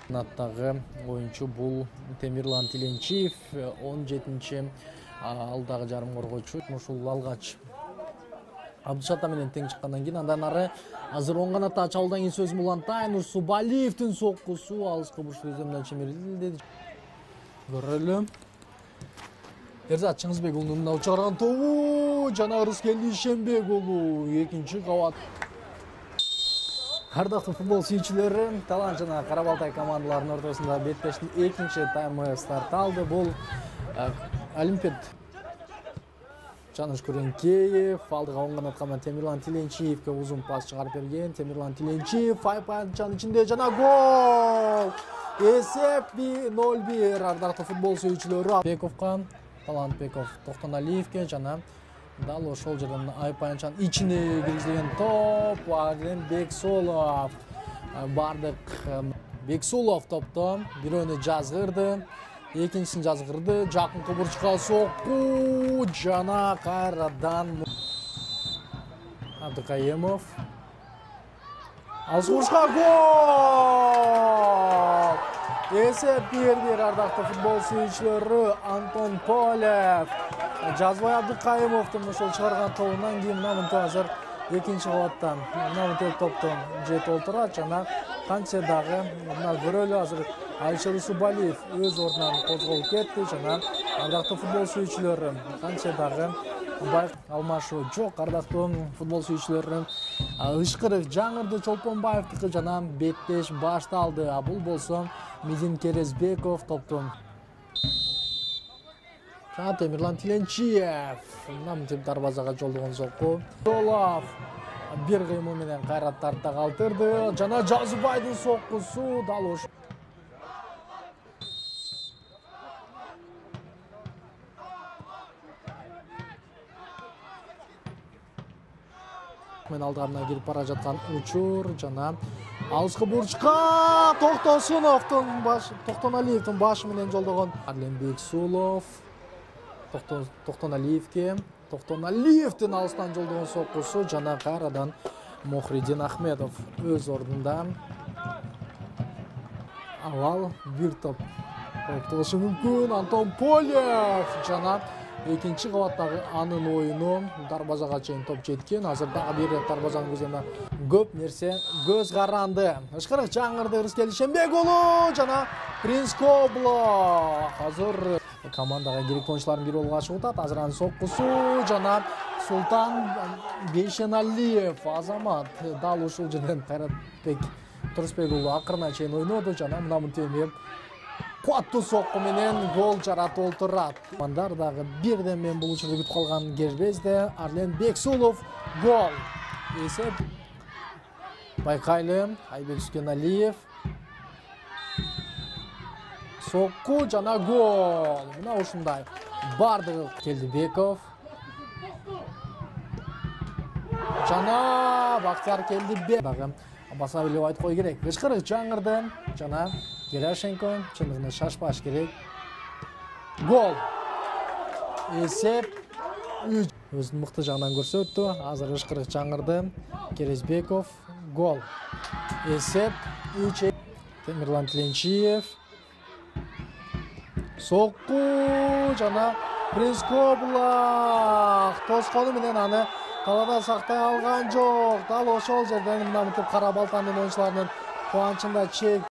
Наттагы оюнчу бул Темирлан Тиленчиев, 17-чи алдагы жарым коргоочу. Ушул алгач Абдышата менен тең чыккандан кийин андан ары азыр оң канатта чабуулдан кийин сөз Мулантайн Субалиевдин соккусу алыскы бурч көзөмдөн чимирилди. Көрөлү. Эрзат Чыңгызбек уулунун мына чыгарган тобу жана Рыскелди Ишенбек уулу экинчи кабат. Ардактуу футбол сүйүүчүлөрү, Талант жана Кара Балтай командаларынын ортосунда беттештин экинчи таймы старт алды. Бул Олимпиад Жаныш Күреңкеев алдыга оң канатка Темирлан Тиленчиевке узун пас чыгарып берген. Темирлан Тиленчиев айпанчанын ичинде жана гол! Эсеп 0-1. Ардактуу футбол сүйүүчүлөрү, Бековго, Талант Беков Токтоналиевке жана дал ошол жерден айпанчанын ичине киргизилген топ Бексулов. Бардык Бексулов топтон бирөөнү жазгырды, экинчисин жазгырды. Жакынкы бурчка сокку жана кайрадан Абдыкайымов. Алсушка гол! Эсеп 1-1. Ардактуу футбол сүйүүчүлөрү, Антон Полев жазбай Абдыкайымовдун ошол чыгарган тобунан кийин мына азыр экинчи кабаттан мына топтон жетип отурат жана кантсе дагы мына көрөлү азыр Алишер Субалиев өз ордунан козголуп кетти жана ардактуу футбол сүйүүчүлөрү кантсе дагы алмашуу жок. Ардактуу футбол сүйүүчүлөрү ышкырык жаңырды Чолпонбаевдики жана беттеш башталды. Бул болсо Мизин Керезбеков топтон Темирлан Тиленчиев мынтип дарбазага жолдогон сокку. Толов бир кыймыл менен кайрат тартта калтырды жана Жазыбайдын соккусу дал ошо. Мен алдыга кирип бара жаткан учур жана алыскы бурчка Токтоналиевдин башы менен жолдогон Бексулов Токтоналиевке Токтоналиевдин алыстан жолдогон соккусу жана кайрадан Мохридин Ахмедов өз ордунда. Авал бир топ болушу мүмкүн. Антон Полев жана экинчи кабаттагы анын оюну дарбазага чейин топ жеткен. Азыр дагы бир дарбазанын көзүнө көп нерсе көз каранды. Ышкырык жаңырды Рыскелди Ишенбек уулу жана Принц Кобло. Азыр командага керектүү оюнчулардын бири болуп ашып атат. Азыр анын соккусу жана Султан Бейшеналиев Азамат дал ушул жерден Кайратбек Турусбек уулу акырына чейин ойноду жана мына куаттуу сокку менен гол жаратып отурат. Командар дагы бирден мен бул учурду күтүп калган Кербезде Арлен Бексулов гол. Эсеп байкайлы Айбек Сүкеналиев сокку жана гол. Мына ушундай бардыгы келди. Беков жана Бактияр келди. Дагы баса билип айтып кой керек. Ышкырык жаңырды жана Герашенко чындыгында шашпаш керек. Гол. Эсеп 3. Өзүнүн мыкты жагынан көрсөттү. Азыр ышкырык жаңырды. Керезбеков гол. Эсеп 3. Темирлан Тиленчиев сокку жана Принц Кобло тоскону менен аны талаада сактай алган жок. Дал ошол жерден мынтип Кара Балтанын оюнчуларынын кубанычында чек